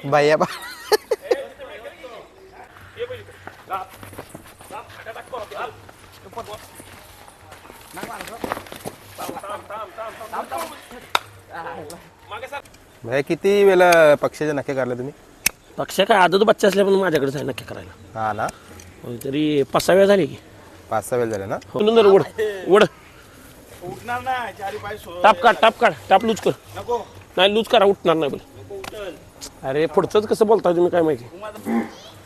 भैया बा भैया किती वेळा पक्षाचे नक्की काढले तुम्ही? पक्ष काय आदत बच्चा असल्या पण माझ्याकडेच आहे नक्की करायला. हा ना, तरी 5-6 वेळा झाली की 5-6 वेळ झाले ना. उड उड उठणार ना, चारी पाय सोड. टाप काढ टाप लूज कर. नको. नाही लूज करा, उठणार नाही बोल. अरे पुढचंच कसं बोलताय तुम्ही काय माहिती.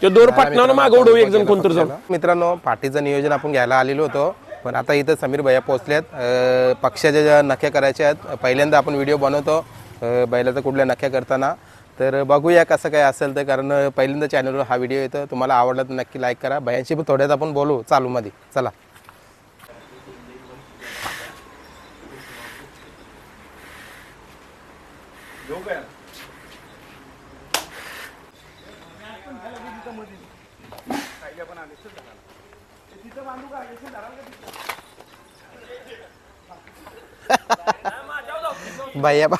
ते दोर पाटणावर मागं उडव एक जण कोणतरी जाऊन. मित्रांनो, पाठीचं नियोजन आपण घ्यायला आलेलो होतो, पण आता इथं समीर भैया पोहोचलेत. पक्षाच्या ज्या नख्या करायच्या आहेत, पहिल्यांदा आपण व्हिडिओ बनवतो बैलाचं कुठल्या नख्या करताना. तर बघूया कसं काय असेल तर, कारण पहिल्यांदा चॅनलवर हा व्हिडिओ येतो. तुम्हाला आवडला तर नक्की लाईक करा. भैयांशी पण थोड्यात आपण बोलू चालूमध्ये. चला. भैया बा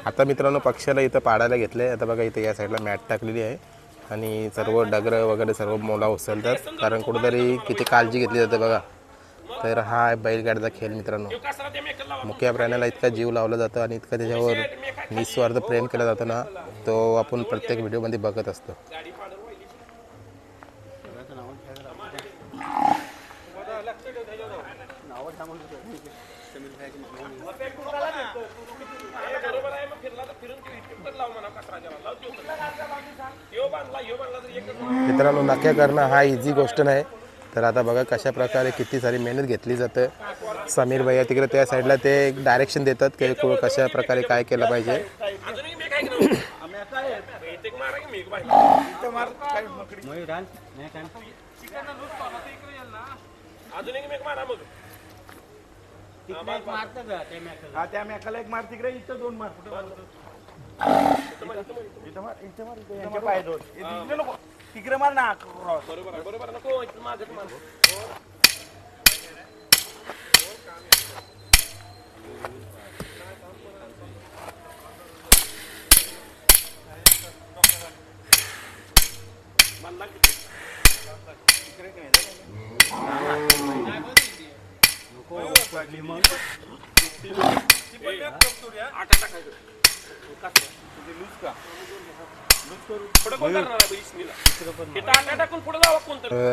आता मित्रांनो, पक्षाला इथं पाडायला घेतले. आता बघा इथे या साईडला मॅट टाकलेली आहे आणि सर्व डगरं वगैरे सर्व मोला उचलतात, कारण कुठेतरी किती काळजी घेतली जाते बघा. तर हा आहे बैलगाडीचा खेळ मित्रांनो. मुख्य प्राण्याला इतका जीव लावला जातो आणि इतकं त्याच्यावर निस्वार्थ प्रेम केलं जातं ना, तो आपण प्रत्येक व्हिडिओमध्ये बघत असतो. मित्रांनो, नक्या करणं हा इझी गोष्ट नाही. तर आता बघा कशा प्रकारे किती सारी मेहनत घेतली जाते. समीर भैया तिकडे त्या साईडला ते डायरेक्शन देतात की कशा प्रकारे काय केलं पाहिजे. त्या मेकाला एक मार तिकडे, इथं 2 मार. तिकडे मार ना. बरोबर नको.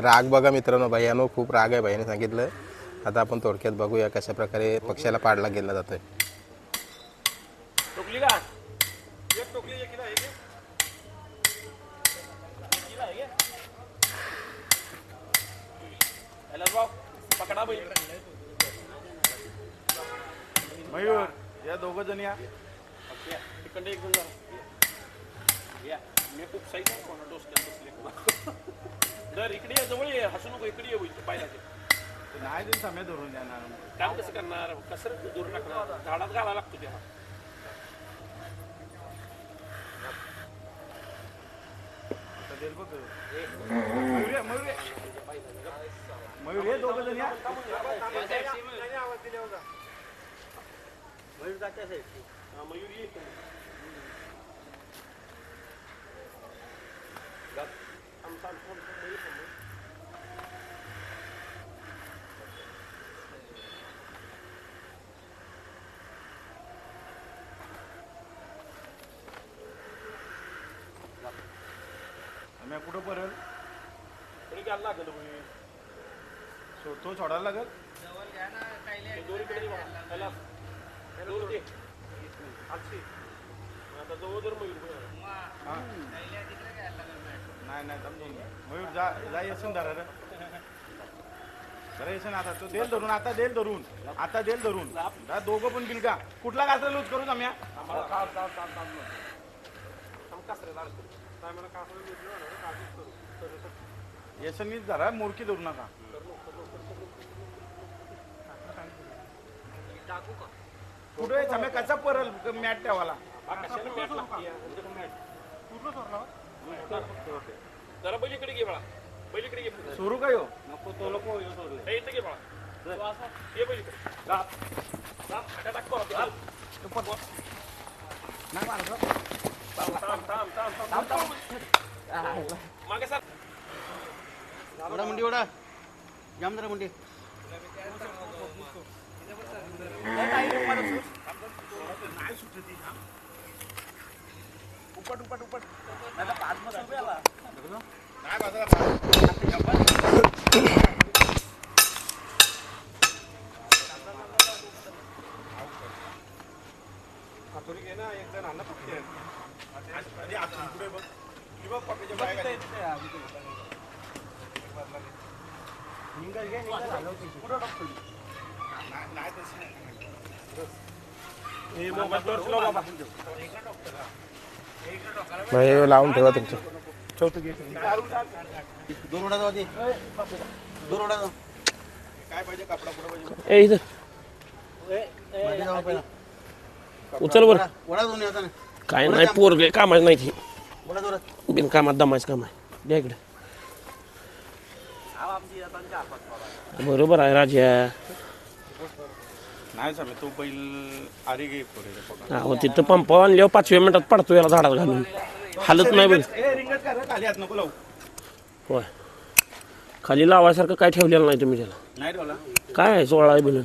राग बघा मित्रांनो, भैयानो खूप राग आहे भैयाने सांगितलं. आता आपण थोडक्यात बघूया कशा प्रकारे पक्षाला पाडला गेला जातोय. मयूर, या 2 जण या. इकडे जवळ हसू नको, इकडे पाहिजे नाही दिन समय धरून जाणार. काम कसं करणार, कसं दूर टाकणार, झाडात घालायला लागतो त्या. मयूर, हे 2 जण या. मयूर ये. कुठं पडेल लागेल तो सोडायला लागेल. नाही मयूर जा येसून धरा रे. येसन आता तो देल धरून. आता देल धरून 2 पण बिल का. कुठला कासरा लूज करू आम्ही. येसनीच धरा, मोरकी धरू नका. कुठे समय कसा परल मॅट ठेवाला. जरा बैलीकडे घे बाळा, बैलीकडे घे. सुरू काय हो नको तो नको इथे घे बाळा. ये बैलीकडे. मागे सर. ओढा मुंडी ओढा जाम जरा मुंडी हे लावून ठेवा तुमचं. दोन ओढा जाऊ दे दोन ओढा जाऊ काय पाहिजे कपडा कुठं पाहिजे ए इथं मध्ये जाऊ पहिला उचल वर. ओढा दोन येता ना काय नाही पोरगे कामाच नाही ती ओढा जोरात बिनकामात दमायचं काम आहे. द्या इकडे. बरोबर आहे राजा. नाही साहेब तो बैल आरी गे पुढे हो तिथं पंप आणल्यावर 5व्या मिनिटात पडतो याला झाडात घालून. हालत नाही बैल. रिंगत कर खाली हात नको लावू होय खाली लावायसारखं काय ठेवलेलं नाही तुम्ही त्याला. नाही ठेवला काय आहे 16 आहे बैल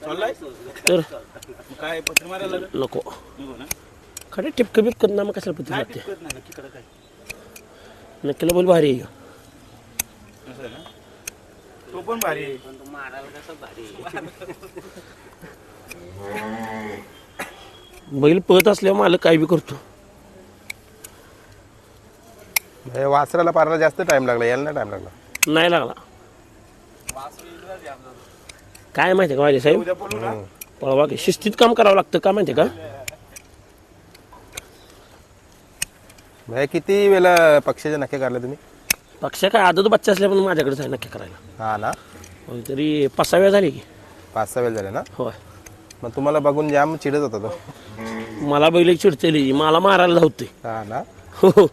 चाललाय तर काय पत्र मारायला लागलं नको. नको ना खडे टिपकं बिपकत ना मग कशाला पत्र नाही लागते. टिकत नाही नक्की कडे काय नक्कीला बैल भारी आहे. असं आहे ना तो पण भारी आहे बैल पळत असल्यावर मालक काय बी करतो. हे वासराला पारायला जास्त टाइम लागला, यायला नाही टाइम लागला. नाही लागला. काय माहिती का माझे साहेब उद्या बोलू ना पळवा की शिस्तीत काम करावं लागतं का माहिती का. भाई किती वेळा पक्षाचे नखे काढले तुम्ही? पक्ष काय आदत बच्चा असल्या पण माझ्याकडेच आहे नक्की करायला. हा ना, होय तरी 5-6 वेळा झाली की. 5-6 वेळ झाले ना. होय मग तुम्हाला बघून जाम चिडत होता तो. मला बैल एक चिडतेली मला मारायला धावते. हा ना. हो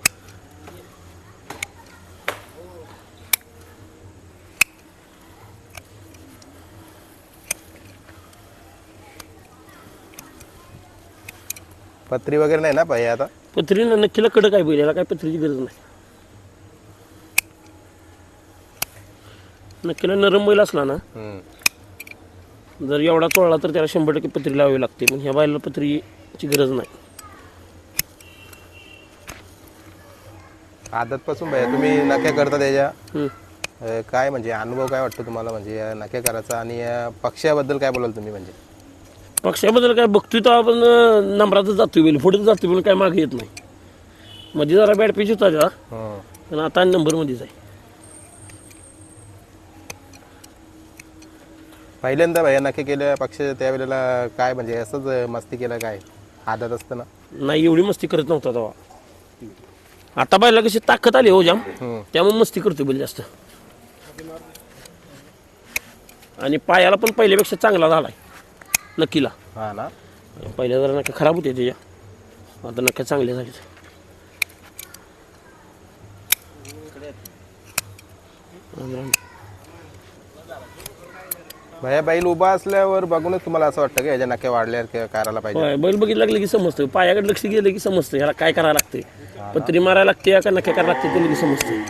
पत्री वगैरे नाही ना भाई आता? पत्रीनं नक्कीला कडक आहे बैल, याला काय पत्रीची गरज नाही. नक्कीला नरम बैल असला ना जर एवढा चोळला तर त्याला 100% पत्री लावावी लागते. पण ह्या बैलाला पत्रीची गरज नाही. आदतपासून भाई तुम्ही नखे करता त्याच्या हम्म. काय म्हणजे अनुभव काय वाटतो तुम्हाला, म्हणजे या नखे करायचा आणि या पक्षाबद्दल काय बोलाल तुम्ही? म्हणजे पक्षाबद्दल काय बघतोय तर आपण नंबरातच जातोय बैल, पुढे जातोय पण काय मागे येत नाही. मध्ये जरा बॅड पिच होता त्याला पण आता नंबरमध्येच आहे. पहिल्यांदा भाई नखे केल्या पक्षाच्या त्यावेळेला काय म्हणजे असंच मस्ती केलं काय आदत असताना? नाही एवढी मस्ती करत नव्हता तेव्हा. आता बैला कशी ताकद आली हो जाम, त्यामुळे मस्ती करतोय बैल जास्त. आणि पायाला पण पहिल्यापेक्षा चांगला झालाय नक्कीला. हा ना. पहिल्या जरा नक्की खराब होते त्याच्या, आता नक्की चांगले झाले. भैया बैल उभा असल्यावर बघूनच तुम्हाला असं वाटतं की याच्या नखे वाढल्यावर करायला पाहिजे? होय बैल बघितलं लागलं की समजतं, पायाकडे लक्ष गेलं की समजतं ह्याला काय करायला लागते. पत्री मारायला लागते का नक्की करायला लागते ते लगेच समजतं.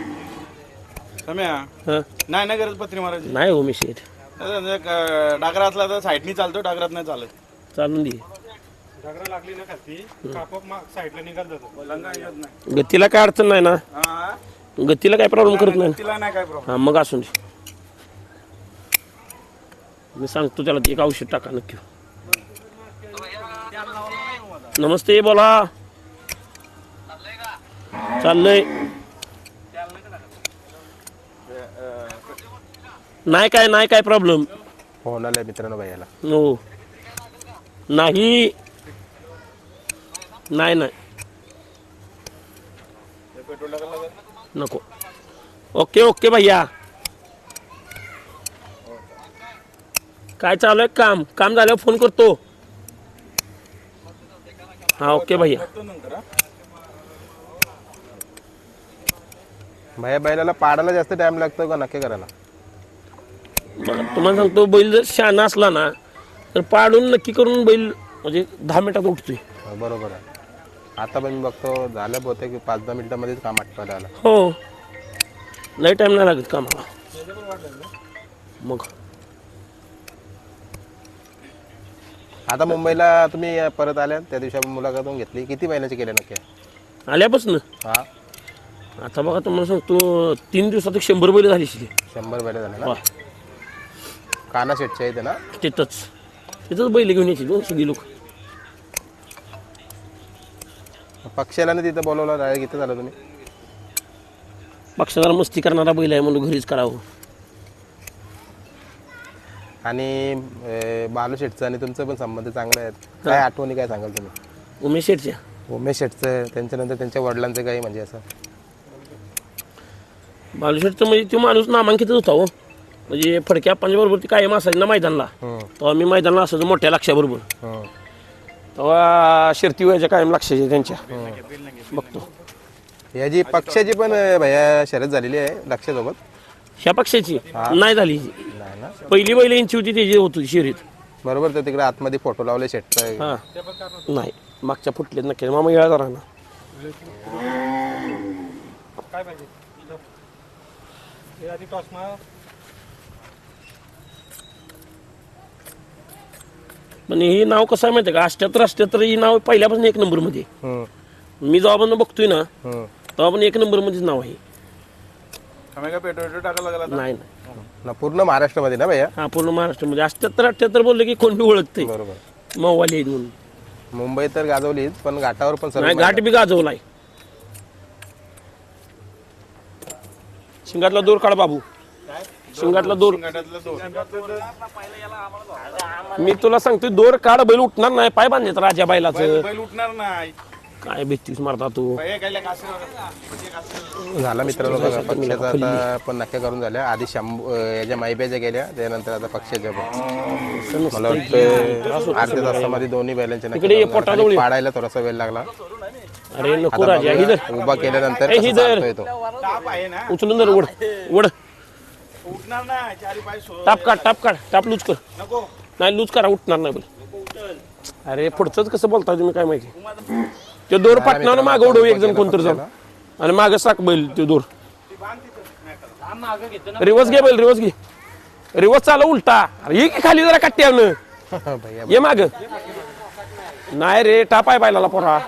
सम्या हां नाही ना गरज पत्री मारायची. नाही हो मी शेठ डागरा असला तर साईडनी चालतो, डागरात नाही चालत. चालून दे. डागरा लागली ना खाली कापप साईडला निघाल जातो, लंगा येत नाही. गतीला काय अडचण नाही ना, हा गतीला काय प्रॉब्लेम करत नाही. तिला नाही काय प्रॉब्लेम. हां मग असून दे. मी सांगतो त्याला एक औषध टाका नक्की. नमस्ते बोला. चाललंय नाही काय प्रॉब्लेम फोन आलाय मित्रांनो भैयाला. हो नाही नको. ओके भैया. काय चालू आहे? काम झाल्यावर फोन करतो. हा ओके भैया. भैया बैलाला पाडायला जास्त टाइम लागतो का नखे करायला? बघा तुम्हाला सांगतो बैल जर शहाणा असला ना तर पाडून नक्की करून बैल म्हणजे 10 मिनिटात उठतोय. बरोबर आहे. आता पण मी बघतो झालं बहुतेक की 5-10 मिनिटामध्येच काम आटपायला आलं. हो, लई टाईम नाही लागत कामाला. मग आता मुंबईला तुम्ही परत आल्या त्या दिवशी आपण मुलाखतून घेतली, किती महिन्याची केल्या नक्की? आल्यापासून हा, आता बघा तुम्हाला सांगतो 3 दिवसात 100 बैल झाली शिले. 100 बैल झाले ना? वा, काना शेटच्या इथे ना? तिथंच बैल घेऊन यायची दोन सगळी लोक. पक्षाला तिथं बोलवलं, डायरेक्ट इथं झालं तुम्ही? पक्षाला मस्ती करणारा बैल आहे म्हणून घरीच करावं. आणि बालू शेटचं आणि तुमचं पण संबंध चांगले आहेत. काय आठवणी काय सांगाल तुम्ही? उमेश शेटच्या उमेश शेटचं, त्यांच्यानंतर त्यांच्या वडिलांचं काही म्हणजे असं? बालुशेटचं म्हणजे तो माणूस नामांकितच होता हो. म्हणजे फडक्या बरोबर ती कायम असायची ना मैदानला. तेव्हा मी मैदानला असायचो मोठ्या लक्षाबरोबर. तेव्हा शर्ती व्हायच्या कायम लक्षाच्या त्यांच्या बघतो. याची पक्षाची पण भैया शर्यत झालेली आहे लक्षासोबत? ह्या पक्षाची नाही झाली. नाही ना? पहिली बैल यांची होती त्याची होती शर्यत. बरोबर, तर तिकडे आतमध्ये फोटो लावले शेटचं. हां, नाही मागच्या फुटलेत नक्की. मामा येळा जरा ना काय पाहिजे हे आधी टॉस मार. पण हे नाव कसं आहे माहिती आहे का? 78 ही नाव पहिल्यापासून 1 नंबरमध्ये. मी जेव्हा बघतोय ना तेव्हा पण 1 नंबरमध्येच नाव आहे. आम्ही काय पेट्रोल टाकायला लागला? नाही ना पूर्ण महाराष्ट्रामध्ये ना भैया? हा, पूर्ण महाराष्ट्रामध्ये 78 बोलले की कोण बी ओळखते बरोबर. मवाली आहेत म्हणून. मुंबई तर गाजवलीच, पण घाटावर पण सर्व नाही, घाट बी गाजवलाय. शिंगातला दोर काढ बाबू, शिंगातला दोर. मी तुला सांगतोय दोर काढ, बैल उठणार नाही. पाय बांधलेत राजा बैलाचं. बैल उठणार नाही. काय भीतीस मारता तू. झाला मित्रांनो बघा, पक्षाचा आता पण नक्क्या करून झाल्या. आधी याच्या माईब्याच्या गेल्या, त्यानंतर आता पक्षाच्या पण. मला वाटतं अर्ध्या तासामध्ये दोन्ही बैलांच्या नक्की पाडायला थोडासा वेळ लागला. अरे नको राजा, हिदर उभा केल्यानंतर येतो ताप आहे ना, उचलून जर उड उड. उठणार नाही. चारी पाय सोड. टाप काढ, टाप लूज कर. नको. नाही लूज करा, उठणार नाही बैल. अरे पुढचंच कसं बोलता तुम्ही काय माहिती. ते दोर पाटणार मागं उडव एक जण कोणतरी जाऊन, आणि मागं साक बैल ते दोर. रिवर्स घे बैल, रिवर्स घे. रिवर्स चालव उलटा. अरे ये की खाली जरा कट्ट्यानं भैया. ये माग. नाही रे, टाप आहे बैलाला पोरा.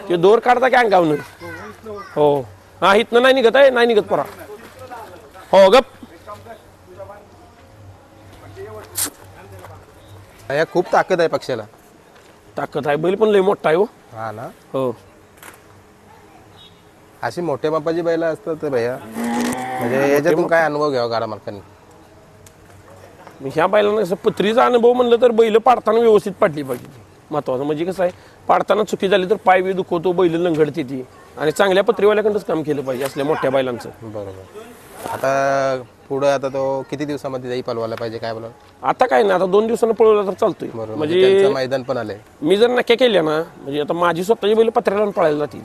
ते दोर काढता काय अंगावनं. हो हा, इथनं नाही निघत आहे, नाही निघत पोरा. हो गप. भैया खूप ताकद आहे पक्षाला. ताकद आहे, बैल पण लय मोठा आहे हो. हा ना? हो, अशी मोठ्या मापाची बैला असतात तर भैया, म्हणजे याच्यातून काय अनुभव घ्यावा गाडा मालकांनी? ह्या बैलांना कसं पत्रीचा अनुभव म्हणलं तर बैल पाडताना व्यवस्थित पाडली पाहिजे. महत्वाचं म्हणजे कसं आहे, पाडताना चुकी झाली तर पाय बी दुखवतो, बैल लंगडते ती. आणि चांगल्या पत्रीवाल्याकडंच काम केलं पाहिजे असल्या मोठ्या बैलांचं. बरोबर. आता पुढं आता तो किती दिवसामध्ये जाई पलवायला पाहिजे, काय बोला? आता काय नाही, आता 2 दिवसानं पळवला तर चालतोय. बरोबर, म्हणजे त्यांचं मैदान पण आलंय. मी जर नक्की केल्या ना, म्हणजे आता माझी स्वतःची बैल पत्र्याला पळायला जातील.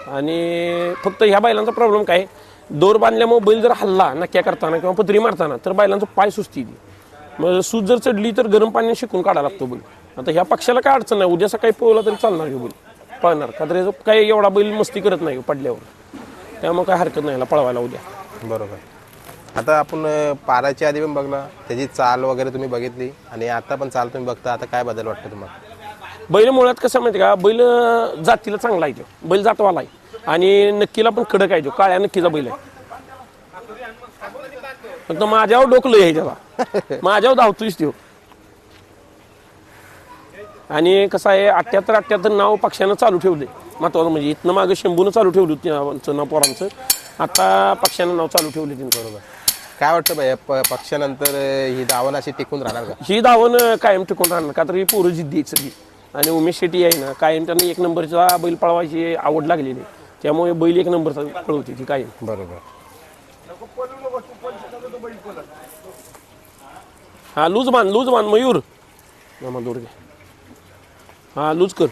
आणि फक्त ह्या बैलांचा प्रॉब्लेम काय, दोर बांधल्यामुळे बैल जर हल्ला नक्क्या करताना किंवा पत्री मारताना तर बैलांचा पाय सुस्ती. मग सूज जर चढली तर गरम पाण्याने शिकून काढायला लागतो बैल. आता ह्या पक्षाला काय अडचण नाही, उद्या सकाळी पळवला तरी चालणार हे बैल, पळणार. का तर काही एवढा बैल मस्ती करत नाही पडल्यावर, त्यामुळे काय हरकत नाही पळवायला उद्या. बरोबर. आता आपण पाराच्या आधी पण बघला, त्याची चाल वगैरे तुम्ही बघितली, आणि आता पण चाल तुम्ही बघता, आता काय बदल वाटतं तुम्हाला? बैल मुळात कसं माहिती का, बैल जातीला चांगला आहे तो, बैल जातवाला आहे. आणि नक्कीला पण कडक आहे तो, काळ्या नक्कीचा बैल आहे. फक्त माझ्यावर डोकलं आहे त्याला, माझ्यावर धावतोयच तो. आणि कसं आहे, 78 नाव पक्षानं चालू ठेवले. महत्वाचं म्हणजे इथनं मागं शंभूनं चालू ठेवलं त्यांचं नाव पोरांचं, आता पक्षानं नाव चालू ठेवले त्यांनी. बरोबर. काय वाटतं भैया, पक्षानंतर ही धावण अशी टिकून राहणार का? ही धावण कायम टिकून राहणार, का तर ही पोरं जिद्दी आहेत सगळी. आणि उमेश शेट्टी आहे ना, कायम त्यांना 1 नंबरचा बैल पळवायची आवड लागलेली, त्यामुळे बैल 1 नंबरचा पळवते ती कायम. बरोबर. हा लूज बांध मयूर. दूर घे. हा लूज कर.